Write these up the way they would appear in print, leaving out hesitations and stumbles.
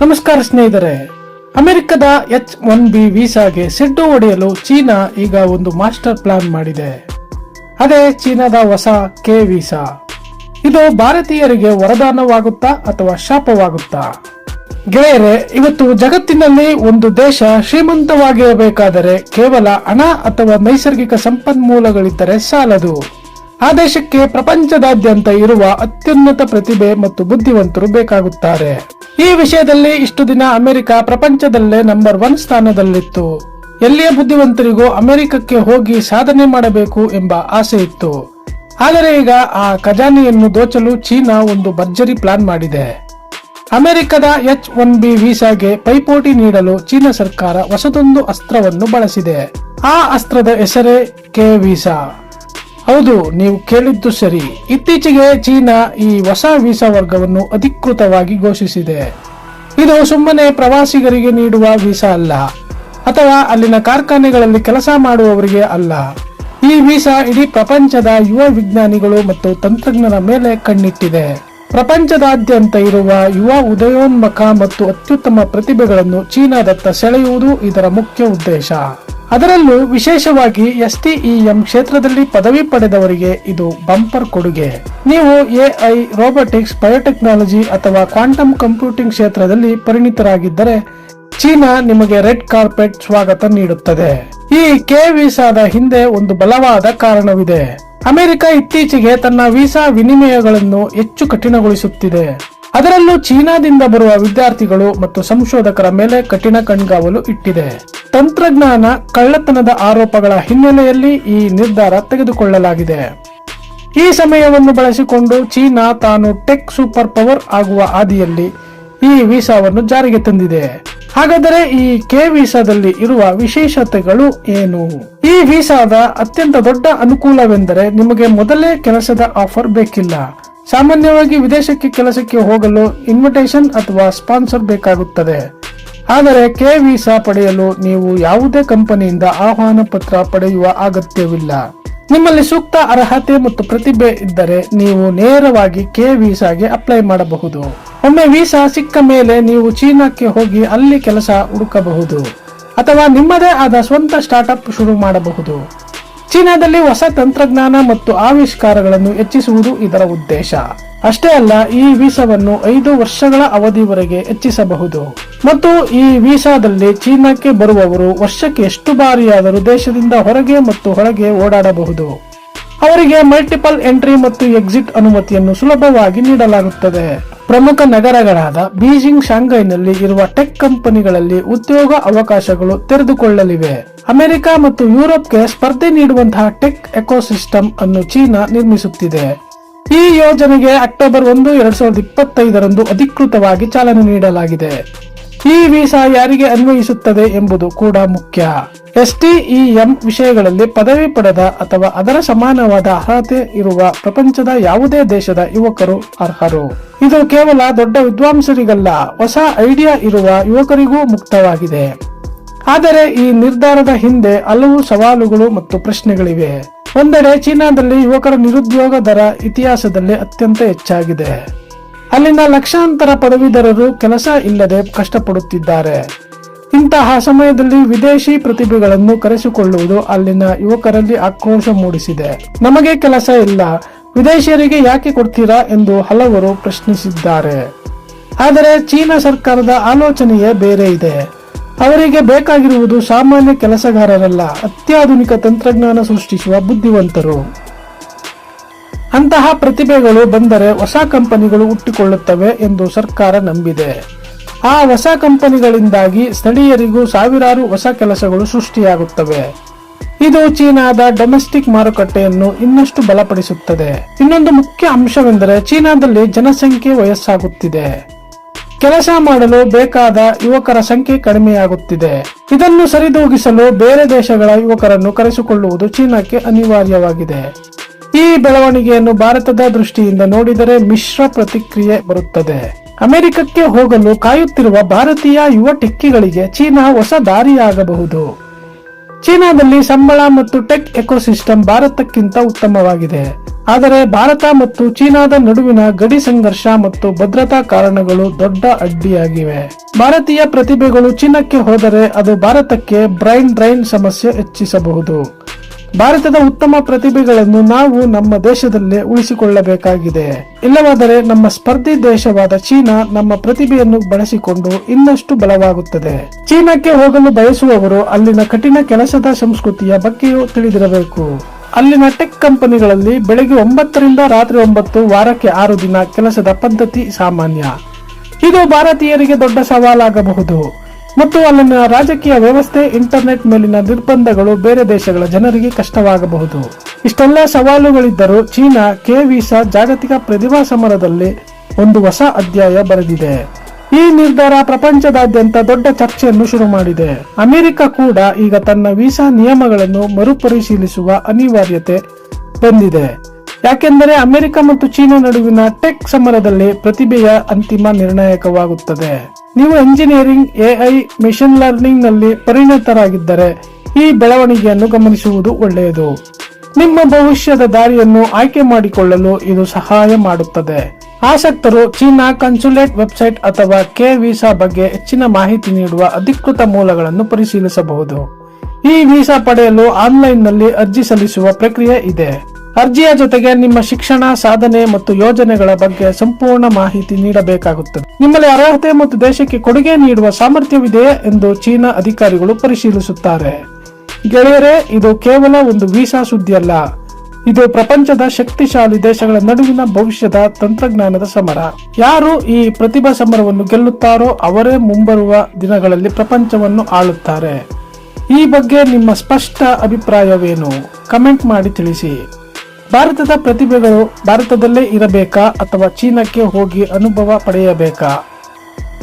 ನಮಸ್ಕಾರ ಸ್ನೇಹಿತರೆ. ಅಮೆರಿಕದ H-1B ವೀಸಾಗೆ ಸೆಡ್ಡು ಹೊಡೆಯಲು ಚೀನಾ ಈಗ ಒಂದು ಮಾಸ್ಟರ್ ಪ್ಲಾನ್ ಮಾಡಿದೆ. ಅದೇ ಚೀನಾದ ಹೊಸ ಕೆ ವೀಸಾ. ಇದು ಭಾರತೀಯರಿಗೆ ವರದಾನವಾಗುತ್ತಾ ಅಥವಾ ಶಾಪವಾಗುತ್ತಾ? ಗೆಳೆಯರೆ, ಇವತ್ತು ಜಗತ್ತಿನಲ್ಲಿ ಒಂದು ದೇಶ ಶ್ರೀಮಂತವಾಗಿರಬೇಕಾದರೆ ಕೇವಲ ಹಣ ಅಥವಾ ನೈಸರ್ಗಿಕ ಸಂಪನ್ಮೂಲಗಳಿದ್ದರೆ ಸಾಲದು. ಆ ದೇಶಕ್ಕೆ ಪ್ರಪಂಚದಾದ್ಯಂತ ಇರುವ ಅತ್ಯುನ್ನತ ಪ್ರತಿಭೆ ಮತ್ತು ಬುದ್ಧಿವಂತರು ಬೇಕಾಗುತ್ತಾರೆ. ಈ ವಿಷಯದಲ್ಲಿ ಇಷ್ಟು ದಿನ ಅಮೆರಿಕ ಪ್ರಪಂಚದಲ್ಲೇ ನಂಬರ್ 1 ಸ್ಥಾನದಲ್ಲಿತ್ತು. ಎಲ್ಲಿಯ ಬುದ್ಧಿವಂತರಿಗೂ ಅಮೆರಿಕಕ್ಕೆ ಹೋಗಿ ಸಾಧನೆ ಮಾಡಬೇಕು ಎಂಬ ಆಸೆ ಇತ್ತು. ಆದರೆ ಈಗ ಆ ಖಜಾನೆಯನ್ನು ದೋಚಲು ಚೀನಾ ಒಂದು ಭರ್ಜರಿ ಪ್ಲಾನ್ ಮಾಡಿದೆ. ಅಮೆರಿಕದ H-1B ವೀಸಾಗೆ ಪೈಪೋಟಿ ನೀಡಲು ಚೀನಾ ಸರ್ಕಾರ ಹೊಸದೊಂದು ಅಸ್ತ್ರವನ್ನು ಬಳಸಿದೆ. ಆ ಅಸ್ತ್ರದ ಹೆಸರೇ ಕೆ ವೀಸಾ. ಹೌದು, ನೀವು ಕೇಳಿದ್ದು ಸರಿ. ಇತ್ತೀಚೆಗೆ ಚೀನಾ ಈ ಹೊಸ ವೀಸಾ ವರ್ಗವನ್ನು ಅಧಿಕೃತವಾಗಿ ಘೋಷಿಸಿದೆ. ಇದು ಸುಮ್ಮನೆ ಪ್ರವಾಸಿಗರಿಗೆ ನೀಡುವ ವೀಸಾ ಅಲ್ಲ, ಅಥವಾ ಅಲ್ಲಿನ ಕಾರ್ಖಾನೆಗಳಲ್ಲಿ ಕೆಲಸ ಮಾಡುವವರಿಗೆ ಅಲ್ಲ. ಈ ವೀಸಾ ಇಡೀ ಪ್ರಪಂಚದ ಯುವ ವಿಜ್ಞಾನಿಗಳು ಮತ್ತು ತಂತ್ರಜ್ಞರ ಮೇಲೆ ಕಣ್ಣಿಟ್ಟಿದೆ. ಪ್ರಪಂಚದಾದ್ಯಂತ ಇರುವ ಯುವ ಉದಯೋನ್ಮುಖ ಮತ್ತು ಅತ್ಯುತ್ತಮ ಪ್ರತಿಭೆಗಳನ್ನು ಚೀನಾದತ್ತ ಸೆಳೆಯುವುದು ಇದರ ಮುಖ್ಯ ಉದ್ದೇಶ. ಅದರಲ್ಲೂ ವಿಶೇಷವಾಗಿ STEM ಕ್ಷೇತ್ರದಲ್ಲಿ ಪದವಿ ಪಡೆದವರಿಗೆ ಇದು ಬಂಪರ್ ಕೊಡುಗೆ. ನೀವು AI, ರೋಬೋಟಿಕ್ಸ್, ಬಯೋಟೆಕ್ನಾಲಜಿ ಅಥವಾ ಕ್ವಾಂಟಮ್ ಕಂಪ್ಯೂಟಿಂಗ್ ಕ್ಷೇತ್ರದಲ್ಲಿ ಪರಿಣಿತರಾಗಿದ್ದರೆ ಚೀನಾ ನಿಮಗೆ ರೆಡ್ ಕಾರ್ಪೆಟ್ ಸ್ವಾಗತ ನೀಡುತ್ತದೆ. ಈ ಕೆ ವೀಸಾದ ಹಿಂದೆ ಒಂದು ಬಲವಾದ ಕಾರಣವಿದೆ. ಅಮೆರಿಕ ಇತ್ತೀಚೆಗೆ ತನ್ನ ವೀಸಾ ವಿನಿಮಯಗಳನ್ನು ಹೆಚ್ಚು ಕಠಿಣಗೊಳಿಸುತ್ತಿದೆ. ಅದರಲ್ಲೂ ಚೀನಾದಿಂದ ಬರುವ ವಿದ್ಯಾರ್ಥಿಗಳು ಮತ್ತು ಸಂಶೋಧಕರ ಮೇಲೆ ಕಠಿಣ ಕಣ್ಗಾವಲು ಇಟ್ಟಿದೆ. ತಂತ್ರಜ್ಞಾನ ಕಳ್ಳತನದ ಆರೋಪಗಳ ಹಿನ್ನೆಲೆಯಲ್ಲಿ ಈ ನಿರ್ಧಾರ ತೆಗೆದುಕೊಳ್ಳಲಾಗಿದೆ. ಈ ಸಮಯವನ್ನು ಬಳಸಿಕೊಂಡು ಚೀನಾ ತಾನು ಟೆಕ್ ಸೂಪರ್ ಪವರ್ ಆಗುವ ಹಾದಿಯಲ್ಲಿ ಈ ವೀಸಾವನ್ನು ಜಾರಿಗೆ ತಂದಿದೆ. ಹಾಗಾದರೆ ಈ ಕೆ ವೀಸಾದಲ್ಲಿ ಇರುವ ವಿಶೇಷತೆಗಳು ಏನು? ಈ ವೀಸಾದ ಅತ್ಯಂತ ದೊಡ್ಡ ಅನುಕೂಲವೆಂದರೆ ನಿಮಗೆ ಮೊದಲೇ ಕೆಲಸದ ಆಫರ್ ಬೇಕಿಲ್ಲ. ಸಾಮಾನ್ಯವಾಗಿ ವಿದೇಶಕ್ಕೆ ಕೆಲಸಕ್ಕೆ ಹೋಗಲು ಇನ್ವಿಟೇಷನ್ ಅಥವಾ ಸ್ಪಾನ್ಸರ್ ಬೇಕಾಗುತ್ತದೆ. ಆದರೆ ಕೆ ವೀಸಾ ಪಡೆಯಲು ನೀವು ಯಾವುದೇ ಕಂಪನಿಯಿಂದ ಆಹ್ವಾನ ಪತ್ರ ಪಡೆಯುವ ಅಗತ್ಯವಿಲ್ಲ. ನಿಮ್ಮಲ್ಲಿ ಸೂಕ್ತ ಅರ್ಹತೆ ಮತ್ತು ಪ್ರತಿಭೆ ಇದ್ದರೆ ನೀವು ನೇರವಾಗಿ ಕೆ ವೀಸಾಗೆ ಅಪ್ಲೈ ಮಾಡಬಹುದು. ಒಮ್ಮೆ ವೀಸಾ ಸಿಕ್ಕ ಮೇಲೆ ನೀವು ಚೀನಾಕ್ಕೆ ಹೋಗಿ ಅಲ್ಲಿ ಕೆಲಸ ಹುಡುಕಬಹುದು ಅಥವಾ ನಿಮ್ಮದೇ ಆದ ಸ್ವಂತ ಸ್ಟಾರ್ಟ್ಅಪ್ ಶುರು ಮಾಡಬಹುದು. ಚೀನಾದಲ್ಲಿ ಹೊಸ ತಂತ್ರಜ್ಞಾನ ಮತ್ತು ಆವಿಷ್ಕಾರಗಳನ್ನು ಹೆಚ್ಚಿಸುವುದು ಇದರ ಉದ್ದೇಶ. ಅಷ್ಟೇ ಅಲ್ಲ, ಈ ವೀಸಾವನ್ನು 5 ವರ್ಷಗಳ ಅವಧಿವರೆಗೆ ಹೆಚ್ಚಿಸಬಹುದು. ಮತ್ತು ಈ ವೀಸಾದಲ್ಲಿ ಚೀನಾಕ್ಕೆ ಬರುವವರು ವರ್ಷಕ್ಕೆ ಎಷ್ಟು ಬಾರಿಯಾದರೂ ದೇಶದಿಂದ ಹೊರಗೆ ಮತ್ತು ಒಳಗೆ ಓಡಾಡಬಹುದು. ಅವರಿಗೆ ಮಲ್ಟಿಪಲ್ ಎಂಟ್ರಿ ಮತ್ತು ಎಕ್ಸಿಟ್ ಅನುಮತಿಯನ್ನು ಸುಲಭವಾಗಿ ನೀಡಲಾಗುತ್ತದೆ. ಪ್ರಮುಖ ನಗರಗಳಾದ ಬೀಜಿಂಗ್, ಶಾಂಘೈನಲ್ಲಿ ಇರುವ ಟೆಕ್ ಕಂಪನಿಗಳಲ್ಲಿ ಉದ್ಯೋಗ ಅವಕಾಶಗಳು ತೆರೆದುಕೊಳ್ಳಲಿವೆ. ಅಮೆರಿಕ ಮತ್ತು ಯುರೋಪ್ಗೆ ಸ್ಪರ್ಧೆ ನೀಡುವಂತಹ ಟೆಕ್ ಎಕೋಸಿಸ್ಟಮ್ ಅನ್ನು ಚೀನಾ ನಿರ್ಮಿಸುತ್ತಿದೆ. ಈ ಯೋಜನೆಗೆ ಅಕ್ಟೋಬರ್ 1, 2025 ಅಧಿಕೃತವಾಗಿ ಚಾಲನೆ ನೀಡಲಾಗಿದೆ. ಈ ವೀಸಾ ಯಾರಿಗೆ ಅನ್ವಯಿಸುತ್ತದೆ ಎಂಬುದು ಕೂಡ ಮುಖ್ಯ. STEM ವಿಷಯಗಳಲ್ಲಿ ಪದವಿ ಪಡೆದ ಅಥವಾ ಅದರ ಸಮಾನವಾದ ಅರ್ಹತೆ ಇರುವ ಪ್ರಪಂಚದ ಯಾವುದೇ ದೇಶದ ಯುವಕರು ಅರ್ಹರು. ಇದು ಕೇವಲ ದೊಡ್ಡ ವಿದ್ವಾಂಸರಿಗಲ್ಲ, ಹೊಸ ಐಡಿಯಾ ಇರುವ ಯುವಕರಿಗೂ ಮುಕ್ತವಾಗಿದೆ. ಆದರೆ ಈ ನಿರ್ಧಾರದ ಹಿಂದೆ ಹಲವು ಸವಾಲುಗಳು ಮತ್ತು ಪ್ರಶ್ನೆಗಳಿವೆ. ಒಂದೆಡೆ ಚೀನಾದಲ್ಲಿ ಯುವಕರ ನಿರುದ್ಯೋಗ ದರ ಇತಿಹಾಸದಲ್ಲಿ ಅತ್ಯಂತ ಹೆಚ್ಚಾಗಿದೆ. ಅಲ್ಲಿನ ಲಕ್ಷಾಂತರ ಪದವೀಧರರು ಕೆಲಸ ಇಲ್ಲದೆ ಕಷ್ಟಪಡುತ್ತಿದ್ದಾರೆ. ಇಂತಹ ಸಮಯದಲ್ಲಿ ವಿದೇಶಿ ಪ್ರತಿಭೆಗಳನ್ನು ಕರೆಸಿಕೊಳ್ಳುವುದು ಅಲ್ಲಿನ ಯುವಕರಲ್ಲಿ ಆಕ್ರೋಶ ಮೂಡಿಸಿದೆ. ನಮಗೆ ಕೆಲಸ ಇಲ್ಲ, ವಿದೇಶಿಯರಿಗೆ ಯಾಕೆ ಕೊಡ್ತೀರಾ ಎಂದು ಹಲವರು ಪ್ರಶ್ನಿಸಿದ್ದಾರೆ. ಆದರೆ ಚೀನಾ ಸರ್ಕಾರದ ಆಲೋಚನೆಯೇ ಬೇರೆ ಇದೆ. ಅವರಿಗೆ ಬೇಕಾಗಿರುವುದು ಸಾಮಾನ್ಯ ಕೆಲಸಗಾರರಲ್ಲ, ಅತ್ಯಾಧುನಿಕ ತಂತ್ರಜ್ಞಾನ ಸೃಷ್ಟಿಸುವ ಬುದ್ಧಿವಂತರು. ಅಂತಹ ಪ್ರತಿಭೆಗಳು ಬಂದರೆ ಹೊಸ ಕಂಪನಿಗಳು ಹುಟ್ಟಿಕೊಳ್ಳುತ್ತವೆ ಎಂದು ಸರ್ಕಾರ ನಂಬಿದೆ. ಆ ಹೊಸ ಕಂಪನಿಗಳಿಂದಾಗಿ ಸ್ಥಳೀಯರಿಗೂ ಸಾವಿರಾರು ಹೊಸ ಕೆಲಸಗಳು ಸೃಷ್ಟಿಯಾಗುತ್ತವೆ. ಇದು ಚೀನಾದ ಡೊಮೆಸ್ಟಿಕ್ ಮಾರುಕಟ್ಟೆಯನ್ನು ಇನ್ನಷ್ಟು ಬಲಪಡಿಸುತ್ತದೆ. ಇನ್ನೊಂದು ಮುಖ್ಯ ಅಂಶವೆಂದರೆ ಚೀನಾದಲ್ಲಿ ಜನಸಂಖ್ಯೆ ವಯಸ್ಸಾಗುತ್ತಿದೆ. ಕೆಲಸ ಮಾಡಲು ಬೇಕಾದ ಯುವಕರ ಸಂಖ್ಯೆ ಕಡಿಮೆಯಾಗುತ್ತಿದೆ. ಇದನ್ನು ಸರಿದೂಗಿಸಲು ಬೇರೆ ದೇಶಗಳ ಯುವಕರನ್ನು ಕರೆಸಿಕೊಳ್ಳುವುದು ಚೀನಾಕ್ಕೆ ಅನಿವಾರ್ಯವಾಗಿದೆ. ಈ ಬೆಳವಣಿಗೆಯನ್ನು ಭಾರತದ ದೃಷ್ಟಿಯಿಂದ ನೋಡಿದರೆ ಮಿಶ್ರ ಪ್ರತಿಕ್ರಿಯೆ ಬರುತ್ತದೆ. ಅಮೆರಿಕಕ್ಕೆ ಹೋಗಲು ಕಾಯುತ್ತಿರುವ ಭಾರತೀಯ ಯುವ ಟೆಕ್ಕಿಗಳಿಗೆ ಚೀನಾ ಹೊಸ ದಾರಿಯಾಗಬಹುದು. ಚೀನಾದಲ್ಲಿ ಸಂಬಳ ಮತ್ತು ಟೆಕ್ ಎಕೋಸಿಸ್ಟಮ್ ಭಾರತಕ್ಕಿಂತ ಉತ್ತಮವಾಗಿದೆ. ಆದರೆ ಭಾರತ ಮತ್ತು ಚೀನಾದ ನಡುವಿನ ಗಡಿ ಸಂಘರ್ಷ ಮತ್ತು ಭದ್ರತಾ ಕಾರಣಗಳು ದೊಡ್ಡ ಅಡ್ಡಿಯಾಗಿವೆ. ಭಾರತೀಯ ಪ್ರತಿಭೆಗಳು ಚೀನಾಕ್ಕೆ ಹೋದರೆ ಅದು ಭಾರತಕ್ಕೆ ಬ್ರೈನ್ ಡ್ರೈನ್ ಸಮಸ್ಯೆ ಹೆಚ್ಚಿಸಬಹುದು. ಭಾರತದ ಉತ್ತಮ ಪ್ರತಿಭೆಗಳನ್ನು ನಾವು ನಮ್ಮ ದೇಶದಲ್ಲೇ ಉಳಿಸಿಕೊಳ್ಳಬೇಕಾಗಿದೆ. ಇಲ್ಲವಾದರೆ ನಮ್ಮ ಸ್ಪರ್ಧಿ ದೇಶವಾದ ಚೀನಾ ನಮ್ಮ ಪ್ರತಿಭೆಯನ್ನು ಬಳಸಿಕೊಂಡು ಇನ್ನಷ್ಟು ಬಲವಾಗುತ್ತದೆ. ಚೀನಾಕ್ಕೆ ಹೋಗಲು ಬಯಸುವವರು ಅಲ್ಲಿನ ಕಠಿಣ ಕೆಲಸದ ಸಂಸ್ಕೃತಿಯ ಬಗ್ಗೆಯೂ ತಿಳಿದಿರಬೇಕು. ಅಲ್ಲಿನ ಟೆಕ್ ಕಂಪನಿಗಳಲ್ಲಿ ಬೆಳಗ್ಗೆ 9 ರಿಂದ ರಾತ್ರಿ 9, ವಾರಕ್ಕೆ 6 ದಿನ ಕೆಲಸದ ಪದ್ಧತಿ ಸಾಮಾನ್ಯ. ಇದು ಭಾರತೀಯರಿಗೆ ದೊಡ್ಡ ಸವಾಲಾಗಬಹುದು. ಮತ್ತು ಅಲ್ಲಿನ ರಾಜಕೀಯ ವ್ಯವಸ್ಥೆ, ಇಂಟರ್ನೆಟ್ ಮೇಲಿನ ನಿರ್ಬಂಧಗಳು ಬೇರೆ ದೇಶಗಳ ಜನರಿಗೆ ಕಷ್ಟವಾಗಬಹುದು. ಇಷ್ಟೆಲ್ಲ ಸವಾಲುಗಳಿದ್ದರೂ ಚೀನಾ ಕೆ ವೀಸಾ ಜಾಗತಿಕ ಪ್ರತಿಭಾ ಸಮರದಲ್ಲಿ ಒಂದು ಹೊಸ ಅಧ್ಯಾಯ ಬರೆದಿದೆ. ಈ ನಿರ್ಧಾರ ಪ್ರಪಂಚದಾದ್ಯಂತ ದೊಡ್ಡ ಚರ್ಚೆಯನ್ನು ಶುರು ಮಾಡಿದೆ. ಅಮೆರಿಕ ಕೂಡ ಈಗ ತನ್ನ ವೀಸಾ ನಿಯಮಗಳನ್ನು ಮರುಪರಿಶೀಲಿಸುವ ಅನಿವಾರ್ಯತೆ ಬಂದಿದೆ. ಯಾಕೆಂದರೆ ಅಮೆರಿಕ ಮತ್ತು ಚೀನಾ ನಡುವಿನ ಟೆಕ್ ಸಮರದಲ್ಲಿ ಪ್ರತಿಭೆಯ ಅಂತಿಮ ನಿರ್ಣಾಯಕವಾಗುತ್ತದೆ. ನೀವು ಎಂಜಿನಿಯರಿಂಗ್, ಎಐ, ಮೆಷಿನ್ ಲರ್ನಿಂಗ್ ನಲ್ಲಿ ಪರಿಣತರಾಗಿದ್ದರೆ ಈ ಬೆಳವಣಿಗೆಯನ್ನು ಗಮನಿಸುವುದು ಒಳ್ಳೆಯದು. ನಿಮ್ಮ ಭವಿಷ್ಯದ ದಾರಿಯನ್ನು ಆಯ್ಕೆ ಮಾಡಿಕೊಳ್ಳಲು ಇದು ಸಹಾಯ ಮಾಡುತ್ತದೆ. ಆಸಕ್ತರು ಚೀನಾ ಕನ್ಸುಲೇಟ್ ವೆಬ್ಸೈಟ್ ಅಥವಾ ಕೆ ವೀಸಾ ಬಗ್ಗೆ ಹೆಚ್ಚಿನ ಮಾಹಿತಿ ನೀಡುವ ಅಧಿಕೃತ ಮೂಲಗಳನ್ನು ಪರಿಶೀಲಿಸಬಹುದು. ಈ ವೀಸಾ ಪಡೆಯಲು ಆನ್ಲೈನ್ ನಲ್ಲಿ ಅರ್ಜಿ ಸಲ್ಲಿಸುವ ಪ್ರಕ್ರಿಯೆ ಇದೆ. ಅರ್ಜಿಯ ಜೊತೆಗೆ ನಿಮ್ಮ ಶಿಕ್ಷಣ, ಸಾಧನೆ ಮತ್ತು ಯೋಜನೆಗಳ ಬಗ್ಗೆ ಸಂಪೂರ್ಣ ಮಾಹಿತಿ ನೀಡಬೇಕಾಗುತ್ತದೆ. ನಿಮ್ಮಲ್ಲಿ ಅರ್ಹತೆ ಮತ್ತು ದೇಶಕ್ಕೆ ಕೊಡುಗೆ ನೀಡುವ ಸಾಮರ್ಥ್ಯವಿದೆಯೇ ಎಂದು ಚೀನಾ ಅಧಿಕಾರಿಗಳು ಪರಿಶೀಲಿಸುತ್ತಾರೆ. ಗೆಳೆಯರೇ, ಇದು ಕೇವಲ ಒಂದು ವೀಸಾ ಸುದ್ದಿಯಲ್ಲ. ಇದು ಪ್ರಪಂಚದ ಶಕ್ತಿಶಾಲಿ ದೇಶಗಳ ನಡುವಿನ ಭವಿಷ್ಯದ ತಂತ್ರಜ್ಞಾನದ ಸಮರ. ಯಾರು ಈ ಪ್ರತಿಭಾ ಸಮರವನ್ನು ಗೆಲ್ಲುತ್ತಾರೋ ಅವರೇ ಮುಂಬರುವ ದಿನಗಳಲ್ಲಿ ಪ್ರಪಂಚವನ್ನು ಆಳುತ್ತಾರೆ. ಈ ಬಗ್ಗೆ ನಿಮ್ಮ ಸ್ಪಷ್ಟ ಅಭಿಪ್ರಾಯವೇನು? ಕಮೆಂಟ್ ಮಾಡಿ ತಿಳಿಸಿ. ಭಾರತದ ಪ್ರತಿಭೆಗಳು ಭಾರತದಲ್ಲೇ ಇರಬೇಕಾ ಅಥವಾ ಚೀನಾಕ್ಕೆ ಹೋಗಿ ಅನುಭವ ಪಡೆಯಬೇಕಾ?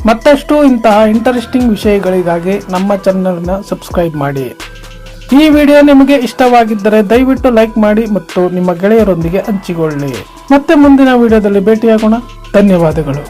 ಮತ್ತಷ್ಟು ಇಂತಹ ಇಂಟರೆಸ್ಟಿಂಗ್ ವಿಷಯಗಳಿಗಾಗಿ ನಮ್ಮ ಚಾನೆಲ್ನ ಸಬ್ಸ್ಕ್ರೈಬ್ ಮಾಡಿ. ಈ ವಿಡಿಯೋ ನಿಮಗೆ ಇಷ್ಟವಾಗಿದ್ದರೆ ದಯವಿಟ್ಟು ಲೈಕ್ ಮಾಡಿ ಮತ್ತು ನಿಮ್ಮ ಗೆಳೆಯರೊಂದಿಗೆ ಹಂಚಿಕೊಳ್ಳಿ. ಮತ್ತೆ ಮುಂದಿನ ವಿಡಿಯೋದಲ್ಲಿ ಭೇಟಿಯಾಗೋಣ. ಧನ್ಯವಾದಗಳು.